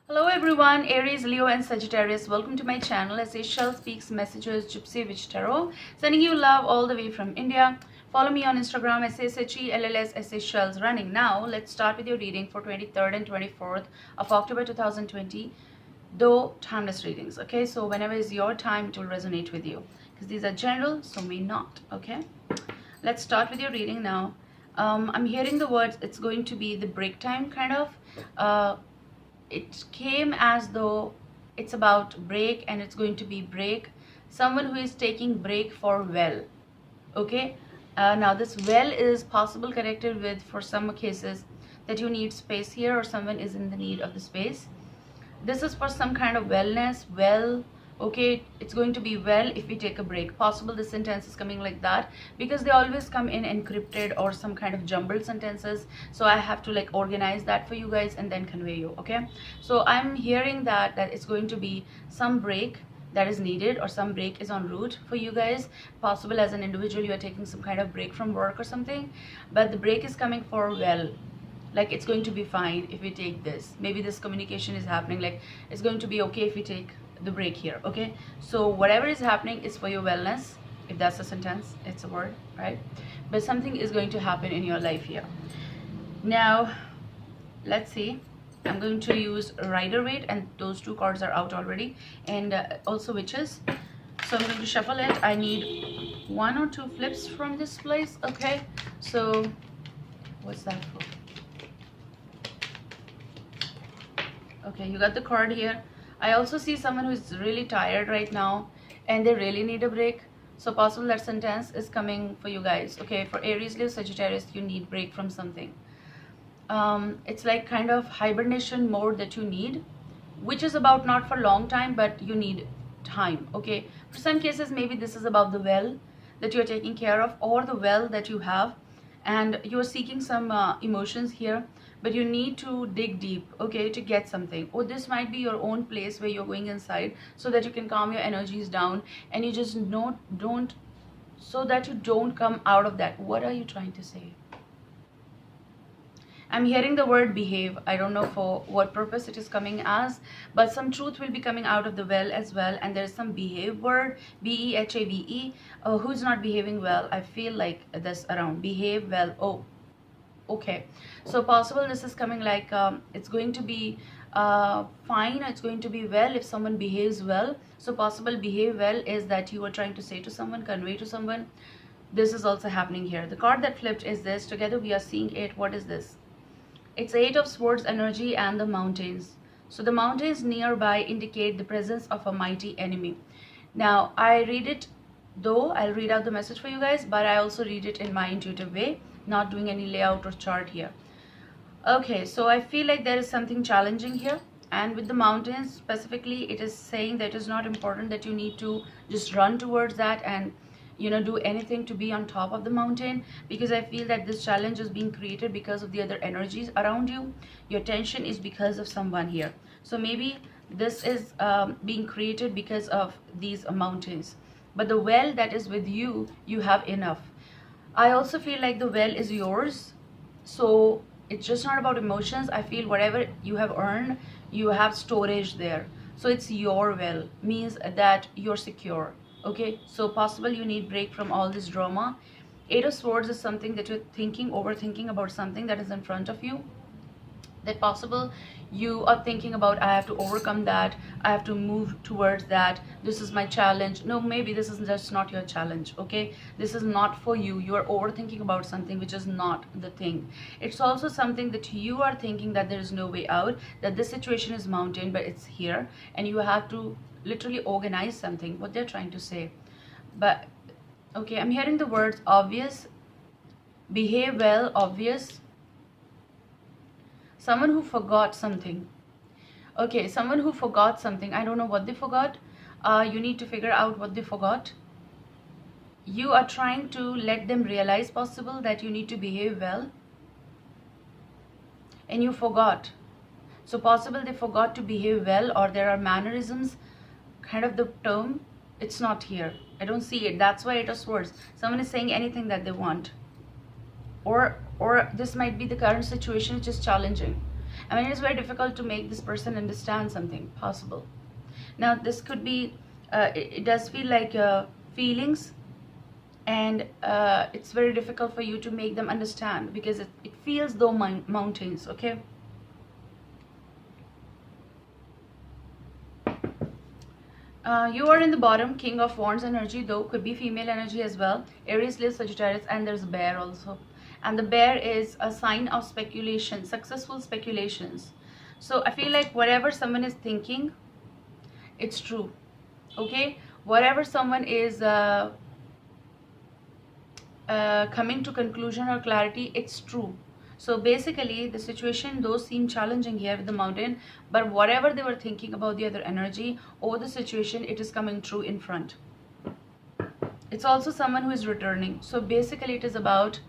Hello everyone, Aries, Leo and Sagittarius. Welcome to my channel as Shell Speaks Messages Gypsy Witch Tarot. Sending you love all the way from India. Follow me on Instagram SHELLS Shells running. Now let's start with your reading for 23rd and 24th of October 2020. Though timeless readings, okay? So whenever is your time, it will resonate with you. Because these are general, so may not, okay? Let's start with your reading now. I'm hearing the words, it's going to be the break time kind of. It came as though it's about break and it's going to be break. Someone who is taking break for well, okay? Now this well is possible connected with, for some cases, that you need space here or someone is in the need of the space. This is for some kind of wellness, well, okay, it's going to be well if we take a break. Possible this sentence is coming like that because they always come in encrypted or some kind of jumbled sentences, so I have to like organize that for you guys and then convey you, okay? So I'm hearing that it's going to be some break that is needed or some break is en route for you guys. Possible as an individual you are taking some kind of break from work or something, but the break is coming for well, like it's going to be fine if we take this. Maybe this communication is happening like it's going to be okay if we take the break here, okay? So whatever is happening is for your wellness. If that's a sentence, it's a word, right? But something is going to happen in your life here. Now let's see, I'm going to use Rider-Waite and those two cards are out already, and also Witches. So I'm going to shuffle it. I need 1 or 2 flips from this place, okay? So what's that for? Okay, you got the card here. I also see someone who is really tired right now and they really need a break. So possible that sentence is coming for you guys, okay? For Aries, Leo, Sagittarius, you need break from something. It's like kind of hibernation mode that you need, which is about not for long time, but you need time, okay? For some cases, maybe this is about the well that you're taking care of or the well that you have, and you're seeking some emotions here, but you need to dig deep, okay, to get something. Or this might be your own place where you're going inside so that you can calm your energies down and you just don't so that you don't come out of that. What are you trying to say? I'm hearing the word behave. I don't know for what purpose it is coming as, but some truth will be coming out of the well as well. And there's some behave word, B-E-H-A-V-E. Who's not behaving well? I feel like this around. Behave well. Oh, okay. So possible this is coming like it's going to be fine. It's going to be well if someone behaves well. So possible behave well is that you are trying to say to someone, convey to someone. This is also happening here. The card that flipped is this. Together we are seeing it. What is this? It's 8 of Swords energy and the mountains. So the mountains nearby indicate the presence of a mighty enemy. Now I read it, though I'll read out the message for you guys, but I also read it in my intuitive way, not doing any layout or chart here. Okay, so I feel like there is something challenging here, and with the mountains specifically, it is saying that it is not important that you need to just run towards that and do anything to be on top of the mountain, because I feel that this challenge is being created because of the other energies around you. Your tension is because of someone here, so maybe this is being created because of these mountains, but the well that is with you, you have enough. I also feel like the well is yours, so it's just not about emotions. I feel whatever you have earned, you have storage there, so it's your well, means that you're secure. Okay, so possible you need break from all this drama. 8 of Swords is something that you're thinking, overthinking about something that is in front of you. That possible you are thinking about, I have to overcome that, I have to move towards that, this is my challenge. No, maybe this is just not your challenge, okay? This is not for you. You are overthinking about something which is not the thing. It's also something that you are thinking that there is no way out, that this situation is mountain but it's here, and you have to literally organize something, what they're trying to say. But okay, I'm hearing the words obvious, behave well, obvious. Someone who forgot something. Okay, someone who forgot something. I don't know what they forgot. You need to figure out what they forgot. You are trying to let them realize possible that you need to behave well, and you forgot. So possible they forgot to behave well, or there are mannerisms, kind of the term, it's not here. I don't see it. That's why it is words. Someone is saying anything that they want, or this might be the current situation which is challenging, I mean, it's very difficult to make this person understand something possible. Now this could be it does feel like feelings, and it's very difficult for you to make them understand because it feels though mountains. Okay, you are in the bottom, King of Wands energy, though could be female energy as well. Aries, Leo, Sagittarius, and there's a bear also. And the bear is a sign of speculation, successful speculations. So I feel like whatever someone is thinking, it's true. Okay, whatever someone is coming to conclusion or clarity, it's true. So basically the situation though seem challenging here with the mountain, but whatever they were thinking about the other energy or the situation, it is coming true in front. It's also someone who is returning. So basically it is about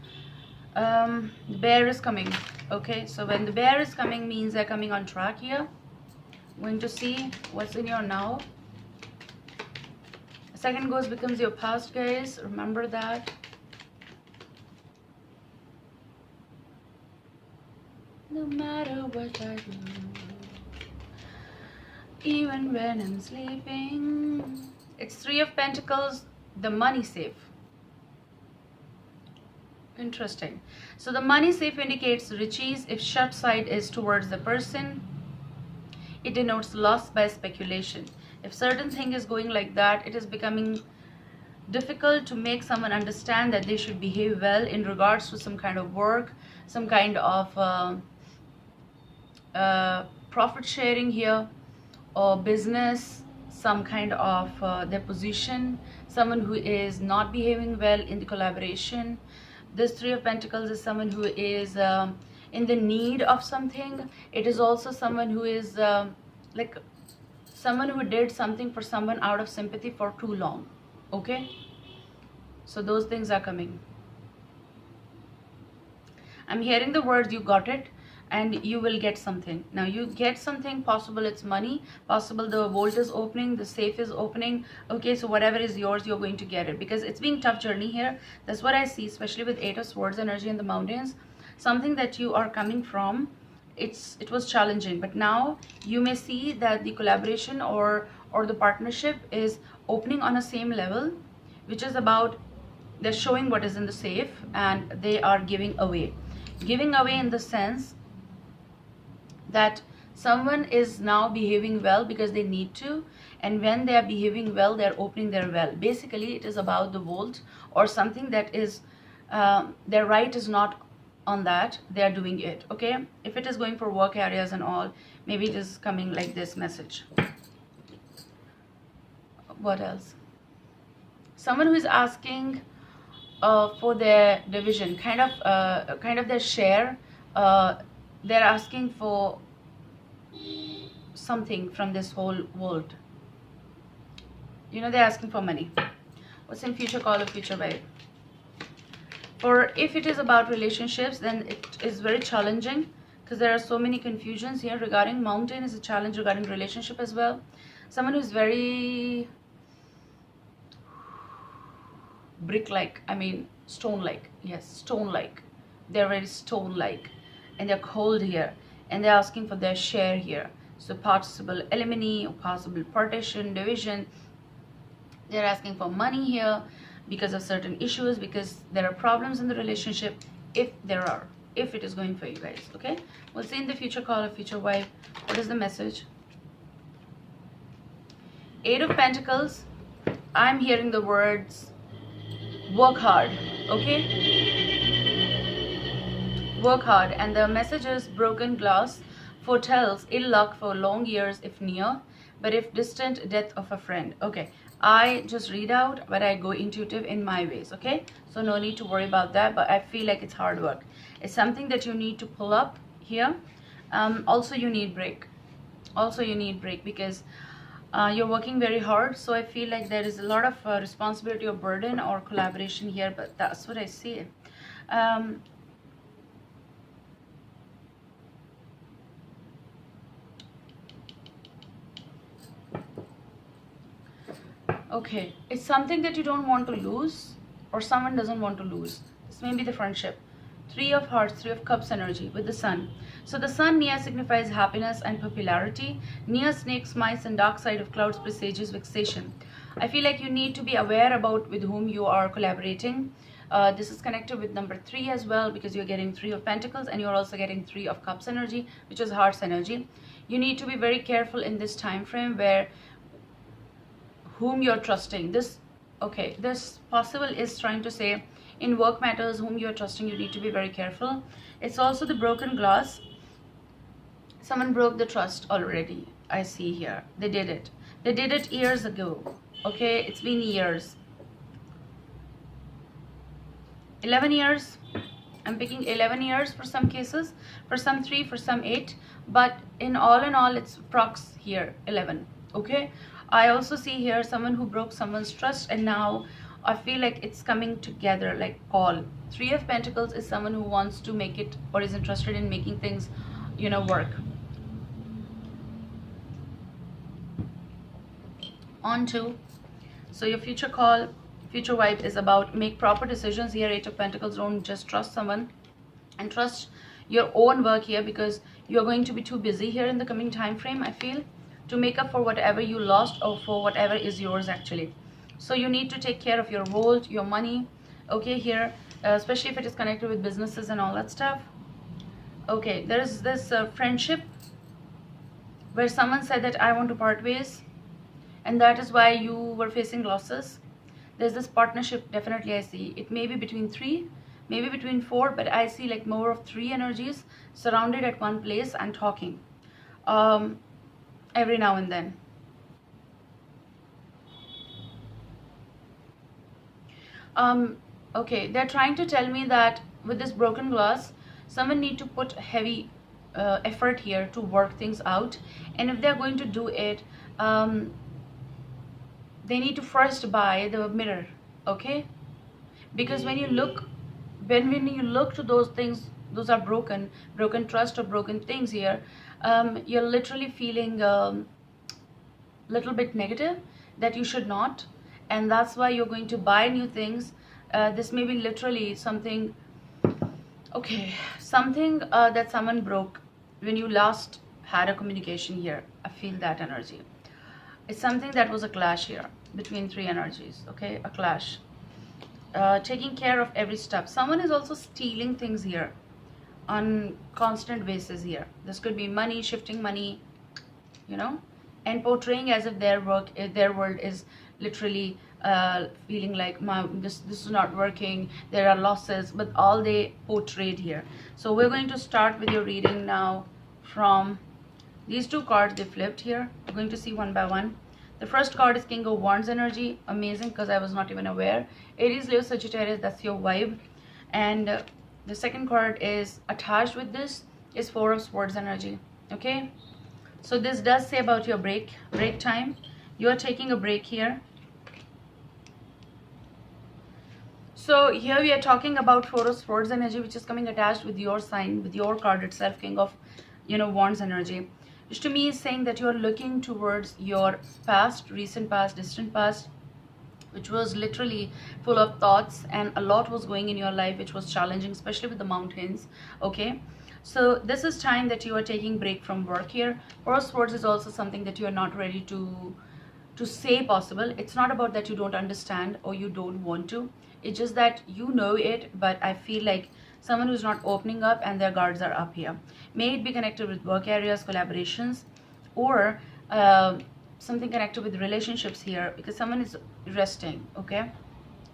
the bear is coming. Okay, so when the bear is coming means they're coming on track here. Going to see what's in your now. Second ghost becomes your past, guys. Remember that. No matter what I do, even when I'm sleeping. It's Three of Pentacles, the money safe. Interesting. So the money safe indicates riches. If shut side is towards the person, it denotes loss by speculation. If certain thing is going like that, it is becoming difficult to make someone understand that they should behave well in regards to some kind of work, some kind of profit sharing here, or business, some kind of their position, someone who is not behaving well in the collaboration. This Three of Pentacles is someone who is in the need of something. It is also someone who is like someone who did something for someone out of sympathy for too long. Okay, so those things are coming. I'm hearing the words you got it, and you will get something. Now you get something, possible it's money, possible the vault is opening, the safe is opening. Okay, so whatever is yours, you're going to get it, because it's being tough journey here. That's what I see, especially with Eight of Swords energy in the mountains. Something that you are coming from, it was challenging, but now you may see that the collaboration or the partnership is opening on a same level, which is about they're showing what is in the safe, and they are giving away in the sense that someone is now behaving well because they need to, and when they are behaving well, they're opening their well. Basically it is about the vault or something that is their right is not on that, they are doing it. Okay, if it is going for work areas and all, maybe it is coming like this message. What else? Someone who is asking for their division, kind of their share. They're asking for something from this whole world. You know, they're asking for money. What's in future call or future vibe? For if it is about relationships, then it is very challenging because there are so many confusions here regarding mountain. Is a challenge regarding relationship as well. Someone who's very brick-like, I mean stone-like. Yes, stone-like. They're very stone-like, and they're cold here, and they're asking for their share here. So possible eliminate or possible partition, division. They're asking for money here because of certain issues, because there are problems in the relationship, if there are, if it is going for you guys. Okay, we'll see in the future call or future wife. What is the message? Eight of Pentacles. I'm hearing the words work hard. Okay, work hard, and the message is broken glass foretells ill luck for long years if near, but if distant, death of a friend. Okay, I just read out, but I go intuitive in my ways. Okay, so no need to worry about that, but I feel like it's hard work. It's something that you need to pull up here. Also you need break. Also you need break because you're working very hard. So I feel like there is a lot of responsibility or burden or collaboration here, but that's what I see. Okay, it's something that you don't want to lose, or someone doesn't want to lose. This may be the friendship. Three of Hearts, Three of Cups energy with the Sun. So the sun near signifies happiness and popularity. Near snakes, mice, and dark side of clouds presages vexation. I feel like you need to be aware about with whom you are collaborating. This is connected with number 3 as well, because you're getting 3 of Pentacles and you're also getting 3 of Cups energy, which is Hearts energy. You need to be very careful in this time frame where whom you're trusting. This possible is trying to say in work matters, whom you're trusting, you need to be very careful. It's also the broken glass. Someone broke the trust already. I see here. They did it. They did it years ago. Okay, it's been years. 11 years. I'm picking 11 years for some cases, for some 3, for some 8, but in all it's prox here 11. Okay, I also see here someone who broke someone's trust, and now I feel like it's coming together like call. 3 of Pentacles is someone who wants to make it or is interested in making things, you know, work. On to, so your future call, future vibe is about make proper decisions here. 8 of Pentacles. Don't just trust someone, and trust your own work here, because you're going to be too busy here in the coming time frame, I feel, to make up for whatever you lost or for whatever is yours actually. So you need to take care of your role, your money, okay, here, especially if it is connected with businesses and all that stuff. Okay, there is this friendship where someone said that I want to part ways, and that is why you were facing losses. There's this partnership, definitely I see. It may be between 3, maybe between 4, but I see like more of 3 energies surrounded at one place and talking every now and then. Okay, they're trying to tell me that with this broken glass, someone need to put heavy effort here to work things out, and if they're going to do it, they need to first buy the mirror, okay? Because when you look to those things, those are broken trust or broken things here, you're literally feeling little bit negative that you should not, and that's why you're going to buy new things. This may be literally something, okay, something that someone broke when you last had a communication here. I feel that energy. It's something that was a clash here between 3 energies, okay, a clash. Taking care of every step. Someone is also stealing things here on constant basis here. This could be money, shifting money, you know, and portraying as if their world is literally feeling like this is not working, there are losses, but all they portrayed here. So we're going to start with your reading now from these 2 cards they flipped here. We're going to see one by one. The first card is King of Wands energy. Amazing, because I was not even aware. Aries, Leo, Sagittarius, that's your vibe. And the second card is attached with this is 4 of Swords energy. Okay, so this does say about your break time. You are taking a break here. So here we are talking about 4 of Swords energy, which is coming attached with your sign, with your card itself, King of, you know, Wands energy, which to me is saying that you're looking towards your past, recent past, distant past, which was literally full of thoughts, and a lot was going in your life which was challenging, especially with the mountains. Okay, so this is time that you are taking break from work here. 4 of Swords is also something that you are not ready to say possible. It's not about that you don't understand or you don't want to. It's just that you know it, but I feel like someone who's not opening up and their guards are up here. May it be connected with work areas, collaborations, or something connected with relationships here, because someone is resting, okay?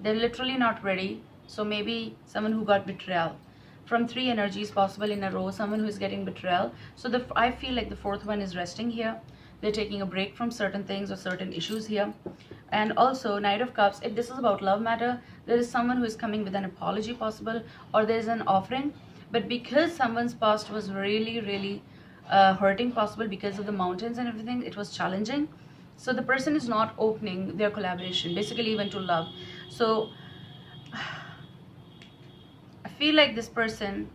They're literally not ready. So maybe someone who got betrayal. From 3 energies possible in a row, someone who is getting betrayal. So I feel like the 4th one is resting here. They're taking a break from certain things or certain issues here. And also Knight of Cups, if this is about love matter, there is someone who is coming with an apology possible, or there is an offering. But because someone's past was really hurting possible because of the mountains and everything, it was challenging. So the person is not opening their collaboration, basically even to love. So I feel like this person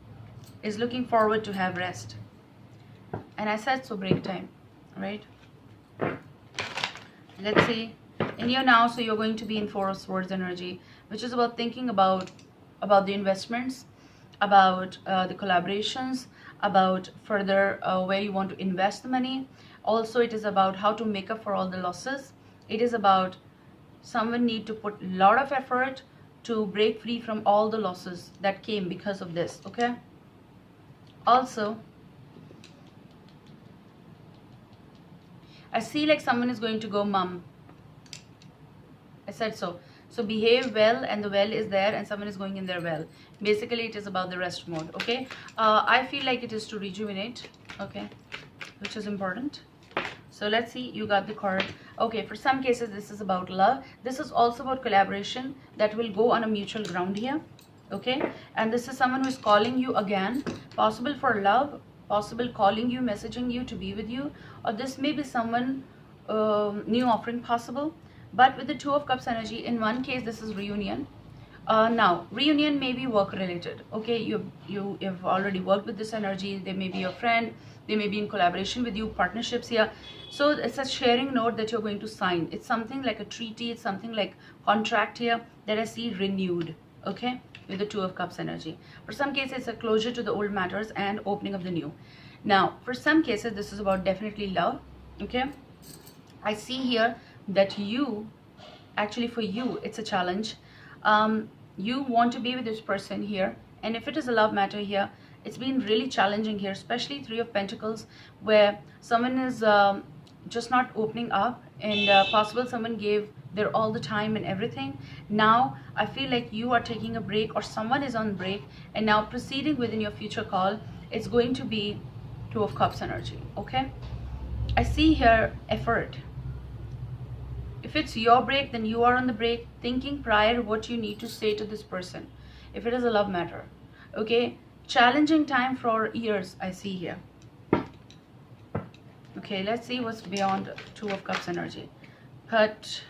is looking forward to have rest. And I said so, break time, right? Let's see. In your now, so you're going to be in 4 of Swords energy, which is about thinking about the investments, about the collaborations, about further where you want to invest the money. Also, it is about how to make up for all the losses. It is about someone need to put a lot of effort to break free from all the losses that came because of this. Okay, also I see like someone is going to go mum. I said so. So behave well, and the well is there, and someone is going in their well. Basically, it is about the rest mode. Okay, I feel like it is to rejuvenate. Okay, which is important. So let's see, you got the card. Okay, for some cases this is about love. This is also about collaboration that will go on a mutual ground here. Okay, and this is someone who is calling you again, possible for love, possible calling you, messaging you to be with you, or this may be someone new offering possible. But with the Two of Cups energy, in one case this is reunion. Now reunion may be work related. Okay, you've already worked with this energy. They may be your friend, they may be in collaboration with you, partnerships here. So it's a sharing note that you're going to sign. It's something like a treaty, it's something like contract here that I see renewed. Okay, with the Two of Cups energy. For some cases it's a closure to the old matters and opening of the new. Now for some cases this is about definitely love. Okay, I see here that you, actually for you it's a challenge. You want to be with this person here, and if it is a love matter here, it's been really challenging here, especially Three of Pentacles, where someone is just not opening up, and possible someone gave their all the time and everything. Now I feel like you are taking a break, or someone is on break, and now proceeding within your future call. It's going to be Two of Cups energy. Okay, I see here effort. If it's your break, then you are on the break, thinking prior what you need to say to this person. If it is a love matter, okay, challenging time for years I see here. Okay, let's see what's beyond Two of Cups energy. But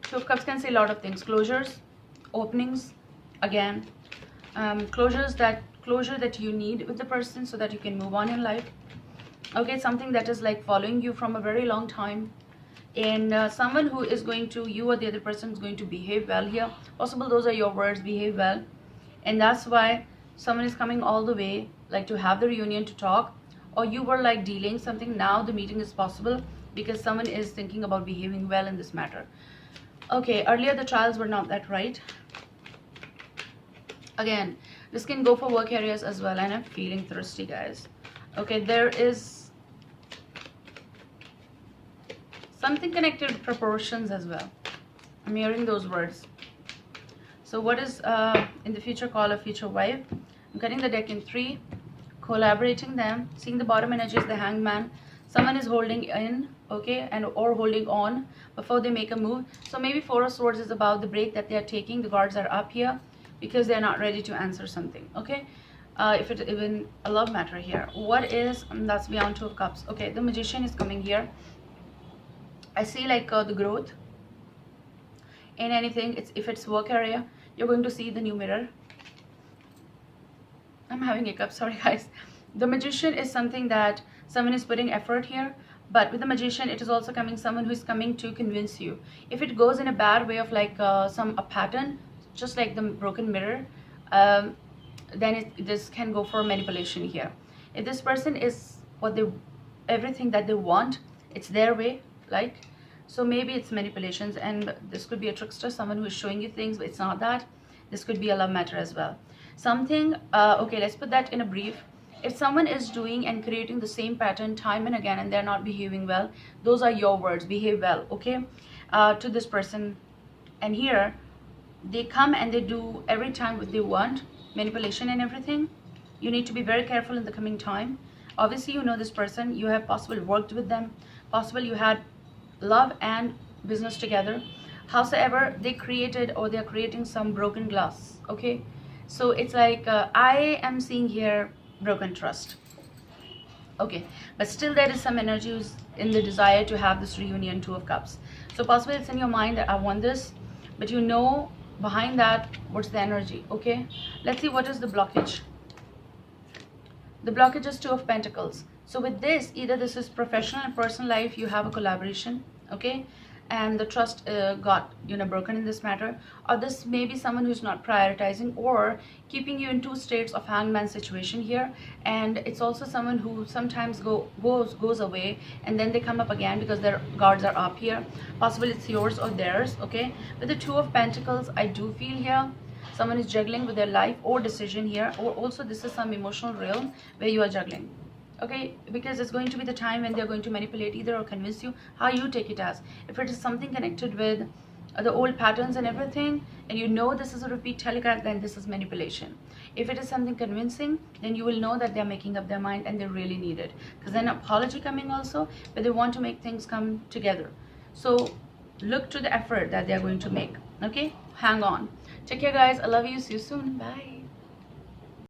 Two of Cups can say a lot of things. Closures, openings, again, closure that you need with the person so that you can move on in life. Okay, something that is like following you from a very long time, and someone who is going to, you or the other person is going to behave well here. Possible those are your words, behave well, and that's why someone is coming all the way like to have the reunion, to talk, or you were like dealing something. Now the meeting is possible because someone is thinking about behaving well in this matter. Okay, earlier the trials were not that right. Again, this can go for work areas as well, and I'm feeling thirsty, guys. Okay, there is something connected with proportions as well. I'm hearing those words. So what is in the future call a future wife? I'm cutting the deck in three, collaborating them, seeing the bottom energy is the Hangman. Someone is holding in, okay, and or holding on before they make a move. So maybe Four of Swords is about the break that they are taking. The guards are up here because they're not ready to answer something. Okay, if it's even a love matter here, what is that's beyond Two of Cups. Okay, the Magician is coming here. I see like the growth in anything. If it's work area, you're going to see the new mirror. I'm having hiccups, sorry guys. The Magician is something that someone is putting effort here, but with the Magician it is also coming someone who is coming to convince you. If it goes in a bad way of like a pattern, just like the broken mirror, then this can go for manipulation here. If this person is everything that they want, it's their way, like, so maybe it's manipulations, and this could be a trickster, someone who is showing you things, but it's not that. This could be a love matter as well. Something, okay, let's put that in a brief. If someone is doing and creating the same pattern time and again, and they're not behaving well, those are your words, behave well, okay, to this person. And here, they come and they do every time what they want, manipulation and everything. You need to be very careful in the coming time. Obviously, you know this person, you have possibly worked with them, possible you had love and business together. Howsoever, they created or they're creating some broken glass. Okay, so it's like I am seeing here broken trust. Okay, but still there is some energy in the desire to have this reunion, Two of Cups. So possibly it's in your mind that I want this, but you know behind that what's the energy. Okay, let's see what is the blockage. The blockage is Two of Pentacles. So with this, either this is professional and personal life, you have a collaboration, okay, and the trust got broken in this matter. Or this may be someone who's not prioritizing or keeping you in two states of hangman situation here. And it's also someone who sometimes goes away and then they come up again because their guards are up here. Possibly it's yours or theirs. Okay, with the Two of Pentacles, I do feel here someone is juggling with their life or decision here, or also this is some emotional realm where you are juggling. Okay, because it's going to be the time when they're going to manipulate either or convince you, how you take it as. If it is something connected with the old patterns and everything, and you know this is a repeat telecard, then this is manipulation. If it is something convincing, then you will know that they're making up their mind and they really need it, because then apology coming also, but they want to make things come together. So look to the effort that they're going to make. Okay, hang on. Take care guys, I love you, see you soon, bye.